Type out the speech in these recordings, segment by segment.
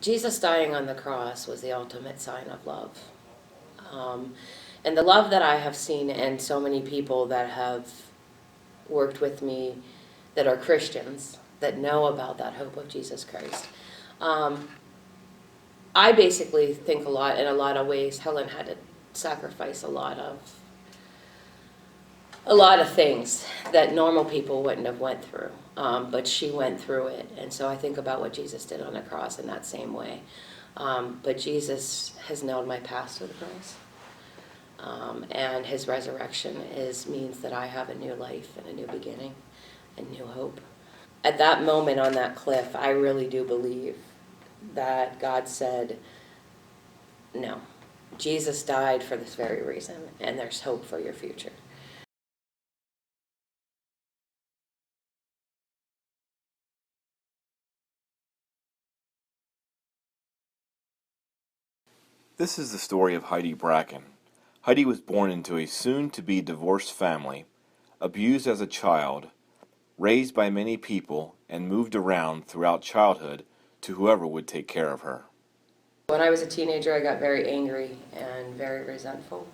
Jesus dying on the cross was the ultimate sign of love. And the love that I have seen in so many people that have worked with me that are Christians, that know about that hope of Jesus Christ. I basically think in a lot of ways, Helen had to sacrifice a lot of things that normal people wouldn't have went through, but she went through it. And so I think about what Jesus did on the cross in that same way. But Jesus has nailed my past to the cross. And his resurrection means that I have a new life and a new beginning and new hope. At that moment on that cliff, I really do believe that God said, no, Jesus died for this very reason, and there's hope for your future. This is the story of Heidi Bracken. Heidi was born into a soon-to-be divorced family, abused as a child, raised by many people, and moved around throughout childhood to whoever would take care of her. When I was a teenager, I got very angry and very resentful.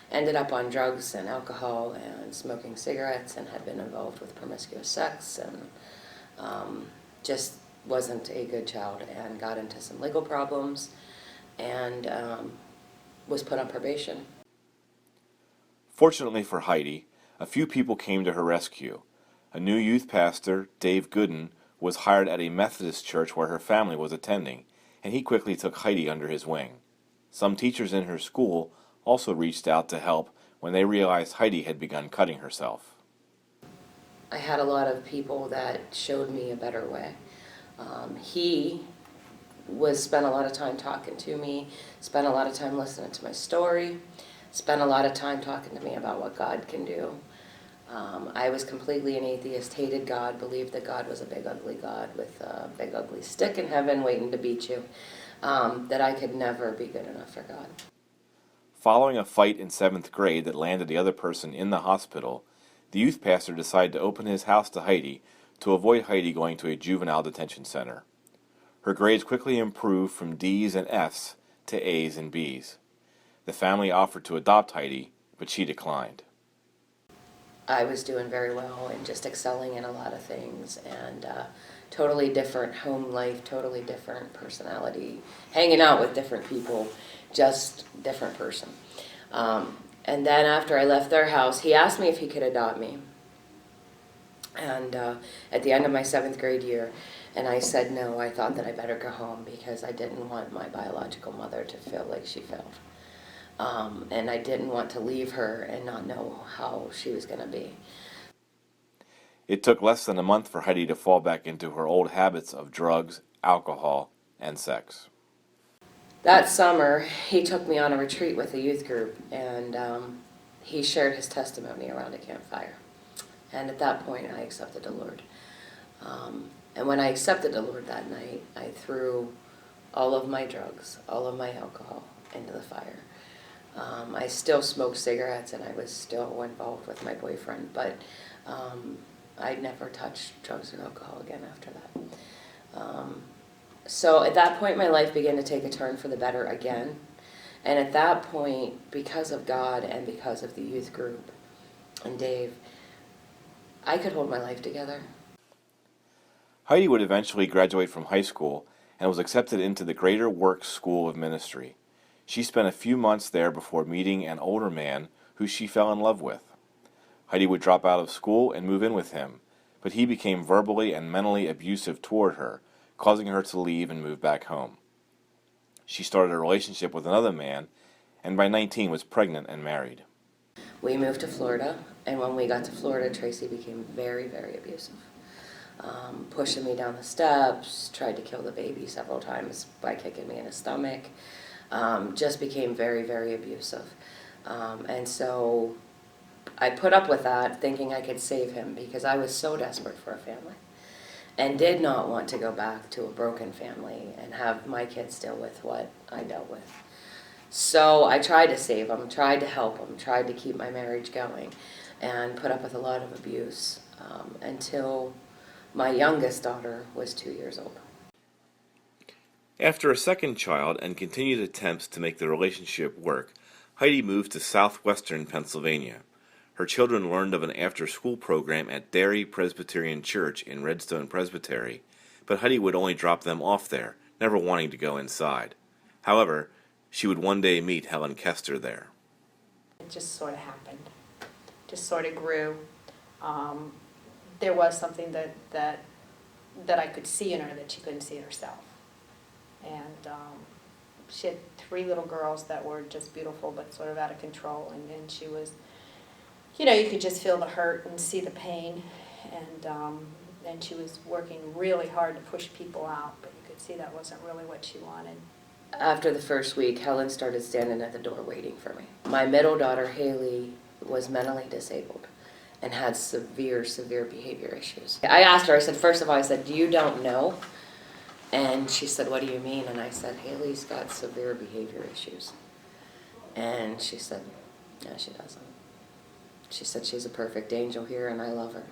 Ended up on drugs and alcohol and smoking cigarettes, and had been involved with promiscuous sex, and just wasn't a good child, and got into some legal problems, and was put on probation. Fortunately for Heidi, a few people came to her rescue. A new youth pastor, Dave Gooden, was hired at a Methodist church where her family was attending, and he quickly took Heidi under his wing. Some teachers in her school also reached out to help when they realized Heidi had begun cutting herself. I had a lot of people that showed me a better way. He spent a lot of time talking to me, spent a lot of time listening to my story, spent a lot of time talking to me about what God can do. I was completely an atheist, hated God, believed that God was a big ugly God with a big ugly stick in heaven waiting to beat you, that I could never be good enough for God. Following a fight in 7th grade that landed the other person in the hospital, the youth pastor decided to open his house to Heidi to avoid Heidi going to a juvenile detention center. Her grades quickly improved from D's and F's to A's and B's. The family offered to adopt Heidi, but she declined. I was doing very well and just excelling in a lot of things, and totally different home life, totally different personality, hanging out with different people, just different person. And then after I left their house, he asked me if he could adopt me. And at the end of my 7th grade year, and I said no. I thought that I better go home because I didn't want my biological mother to feel like she failed. And I didn't want to leave her and not know how she was going to be. It took less than a month for Heidi to fall back into her old habits of drugs, alcohol, and sex. That summer, he took me on a retreat with a youth group, and he shared his testimony around a campfire. And at that point, I accepted the Lord. And when I accepted the Lord that night, I threw all of my drugs, all of my alcohol into the fire. I still smoked cigarettes, and I was still involved with my boyfriend, but I never touched drugs or alcohol again after that. So at that point, my life began to take a turn for the better again. And at that point, because of God and because of the youth group and Dave, I could hold my life together. Heidi would eventually graduate from high school and was accepted into the Greater Works School of Ministry. She spent a few months there before meeting an older man who she fell in love with. Heidi would drop out of school and move in with him, but he became verbally and mentally abusive toward her, causing her to leave and move back home. She started a relationship with another man, and by 19 was pregnant and married. We moved to Florida, and when we got to Florida, Tracy became very, very abusive. Pushing me down the steps, tried to kill the baby several times by kicking me in the stomach. Just became very, very abusive. And so I put up with that, thinking I could save him because I was so desperate for a family and did not want to go back to a broken family and have my kids deal with what I dealt with. So I tried to save him, tried to help him, tried to keep my marriage going, and put up with a lot of abuse until my youngest daughter was 2 years old. After a second child and continued attempts to make the relationship work, Heidi moved to southwestern Pennsylvania. Her children learned of an after-school program at Derry Presbyterian Church in Redstone Presbytery, but Heidi would only drop them off there, never wanting to go inside. However, she would one day meet Helen Kester there. It just sort of happened, just sort of grew. There was something that I could see in her that she couldn't see in herself. And she had 3 little girls that were just beautiful but sort of out of control. And she was, you could just feel the hurt and see the pain. And she was working really hard to push people out, but you could see that wasn't really what she wanted. After the first week, Helen started standing at the door waiting for me. My middle daughter, Haley, was mentally disabled and had severe behavior issues. I asked her, I said, first of all, I said, you don't know? And she said, what do you mean? And I said, Haley's got severe behavior issues. And she said, no, she doesn't. She said, she's a perfect angel here and I love her.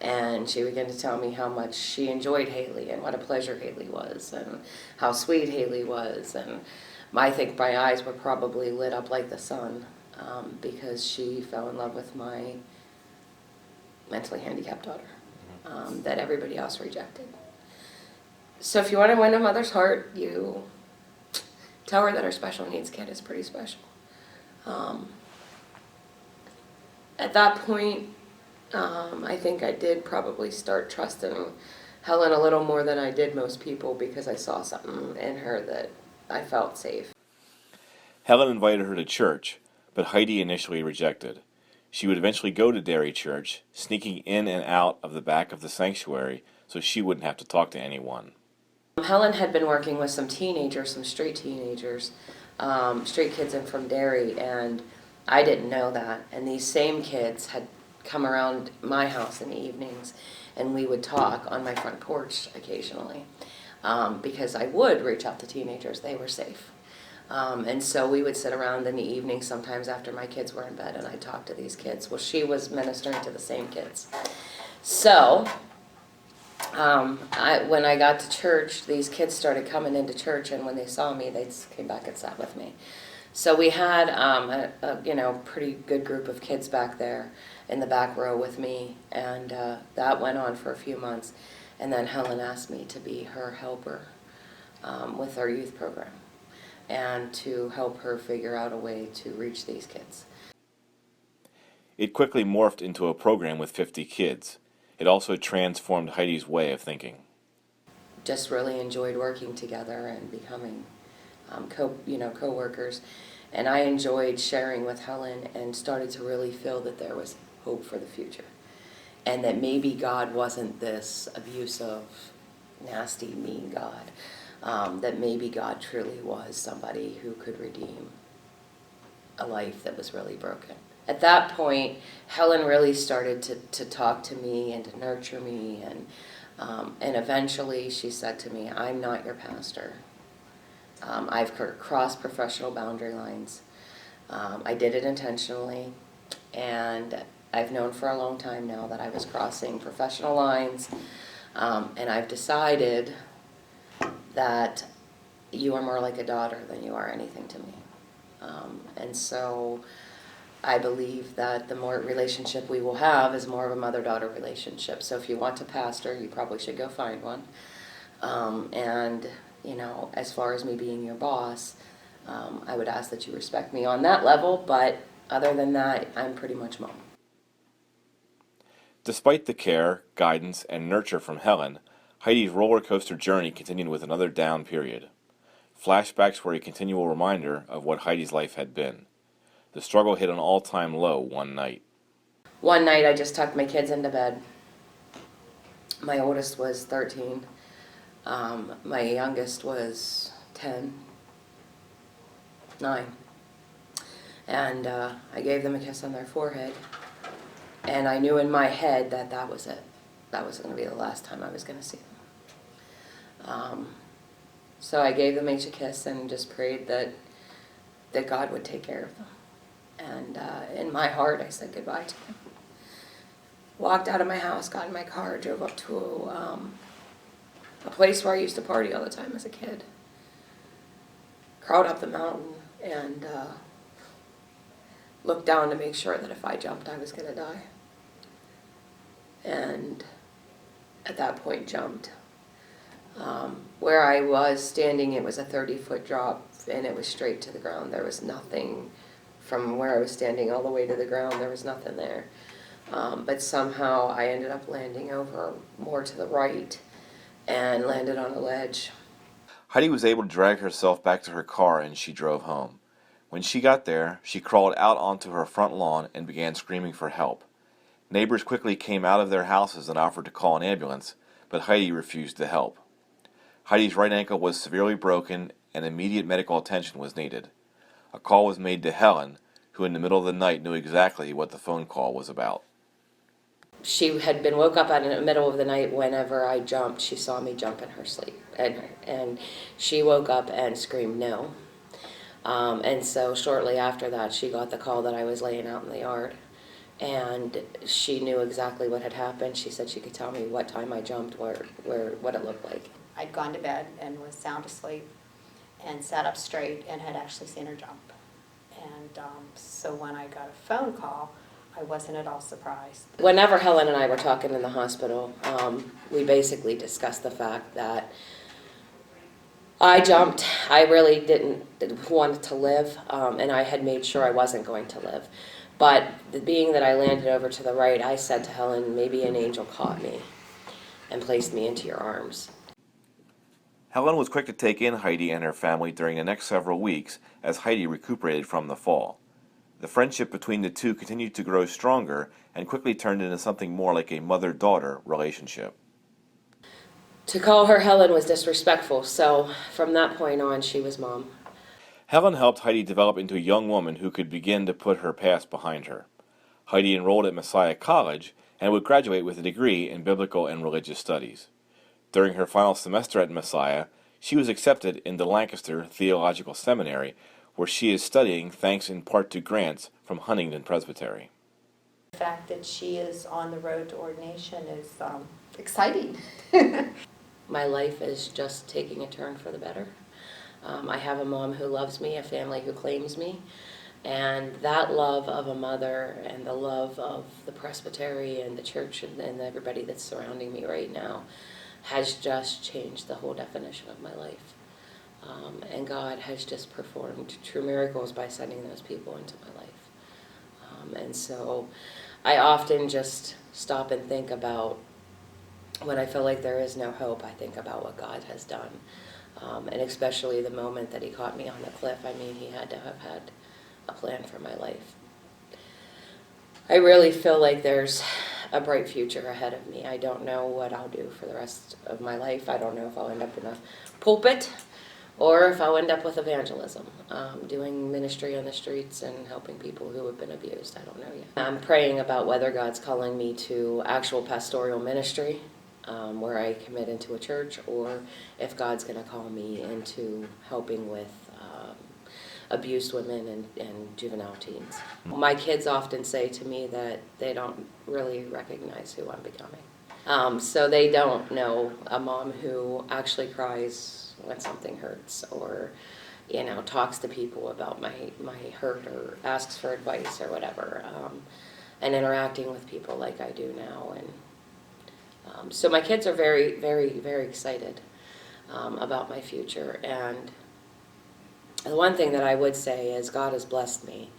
And she began to tell me how much she enjoyed Haley and what a pleasure Haley was and how sweet Haley was. And I think my eyes were probably lit up like the sun because she fell in love with my mentally handicapped daughter that everybody else rejected. So if you want to win a mother's heart, you tell her that her special needs kid is pretty special. At that point, I think I did probably start trusting Helen a little more than I did most people because I saw something in her that I felt safe. Helen invited her to church, but Heidi initially rejected. She would eventually go to Derry Church, sneaking in and out of the back of the sanctuary so she wouldn't have to talk to anyone. Helen had been working with some teenagers, some straight teenagers, straight kids in from Derry, and I didn't know that. And these same kids had come around my house in the evenings, and we would talk on my front porch occasionally because I would reach out to teenagers. They were safe. And so we would sit around in the evening sometimes after my kids were in bed, and I'd talk to these kids. Well, she was ministering to the same kids. So when I got to church, these kids started coming into church, and when they saw me, they came back and sat with me. So we had a pretty good group of kids back there in the back row with me, and that went on for a few months. And then Helen asked me to be her helper with our youth program and to help her figure out a way to reach these kids. It quickly morphed into a program with 50 kids. It also transformed Heidi's way of thinking. Just really enjoyed working together and becoming co-workers. And I enjoyed sharing with Helen and started to really feel that there was hope for the future. And that maybe God wasn't this abusive, nasty, mean God. That maybe God truly was somebody who could redeem a life that was really broken. At that point, Helen really started to talk to me and to nurture me. And eventually she said to me, I'm not your pastor. I've crossed professional boundary lines. I did it intentionally, and I've known for a long time now that I was crossing professional lines, and I've decided that you are more like a daughter than you are anything to me. And so I believe that the more relationship we will have is more of a mother-daughter relationship. So if you want to pastor, you probably should go find one. And as far as me being your boss, I would ask that you respect me on that level, but other than that, I'm pretty much mom. Despite the care, guidance, and nurture from Helen, Heidi's roller coaster journey continued with another down period. Flashbacks were a continual reminder of what Heidi's life had been. The struggle hit an all-time low one night. One night I just tucked my kids into bed. My oldest was 13. My youngest was 9. And I gave them a kiss on their forehead. And I knew in my head that was it. That was going to be the last time I was going to see them. So I gave them each a kiss and just prayed that God would take care of them. And in my heart, I said goodbye to them. Walked out of my house, got in my car, drove up to a place where I used to party all the time as a kid. crawled up the mountain and looked down to make sure that if I jumped, I was going to die. And at that point, jumped. Where I was standing, it was a 30-foot drop, and it was straight to the ground. There was nothing from where I was standing all the way to the ground. There was nothing there. But somehow I ended up landing over more to the right and landed on a ledge. Heidi was able to drag herself back to her car and she drove home. When she got there, she crawled out onto her front lawn and began screaming for help. Neighbors quickly came out of their houses and offered to call an ambulance, but Heidi refused to help. Heidi's right ankle was severely broken and immediate medical attention was needed. A call was made to Helen, who in the middle of the night knew exactly what the phone call was about. She had been woke up in the middle of the night whenever I jumped. She saw me jump in her sleep. And she woke up and screamed no. And so shortly after that, she got the call that I was laying out in the yard. And she knew exactly what had happened. She said she could tell me what time I jumped, what it looked like. I'd gone to bed and was sound asleep and sat up straight and had actually seen her jump. And so when I got a phone call, I wasn't at all surprised. Whenever Helen and I were talking in the hospital, we basically discussed the fact that I jumped. I really didn't want to live, and I had made sure I wasn't going to live. But being that I landed over to the right, I said to Helen, maybe an angel caught me and placed me into your arms. Helen was quick to take in Heidi and her family during the next several weeks as Heidi recuperated from the fall. The friendship between the two continued to grow stronger and quickly turned into something more like a mother-daughter relationship. To call her Helen was disrespectful, so from that point on, she was Mom. Helen helped Heidi develop into a young woman who could begin to put her past behind her. Heidi enrolled at Messiah College and would graduate with a degree in biblical and religious studies. During her final semester at Messiah, she was accepted into Lancaster Theological Seminary, where she is studying thanks in part to grants from Huntingdon Presbytery. The fact that she is on the road to ordination is exciting. My life is just taking a turn for the better. I have a mom who loves me, a family who claims me, and that love of a mother and the love of the presbytery and the church and everybody that's surrounding me right now has just changed the whole definition of my life. And God has just performed true miracles by sending those people into my life. And so I often just stop and think about, when I feel like there is no hope, I think about what God has done. And especially the moment that he caught me on the cliff, I mean, he had to have had a plan for my life. I really feel like there's a bright future ahead of me. I don't know what I'll do for the rest of my life. I don't know if I'll end up in a pulpit or if I'll end up with evangelism, doing ministry on the streets and helping people who have been abused. I don't know yet. I'm praying about whether God's calling me to actual pastoral ministry, where I commit into a church, or if God's going to call me into helping with abused women and juvenile teens. My kids often say to me that they don't really recognize who I'm becoming. So they don't know a mom who actually cries when something hurts, or talks to people about my hurt, or asks for advice or whatever, and interacting with people like I do now. And so my kids are very, very, very excited about my future. And the one thing that I would say is God has blessed me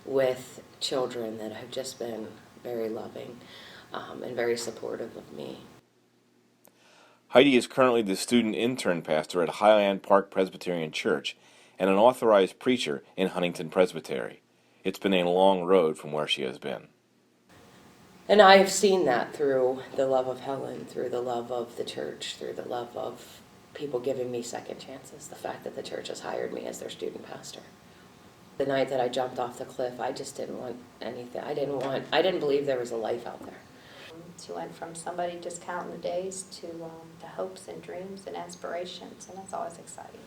with children that have just been very loving and very supportive of me. Heidi is currently the student intern pastor at Highland Park Presbyterian Church and an authorized preacher in Huntingdon Presbytery. It's been a long road from where she has been. And I have seen that through the love of Helen, through the love of the church, through the love of people giving me second chances, the fact that the church has hired me as their student pastor. The night that I jumped off the cliff, I just didn't want anything. I didn't believe there was a life out there. She went from somebody just counting the days to the hopes and dreams and aspirations, and that's always exciting.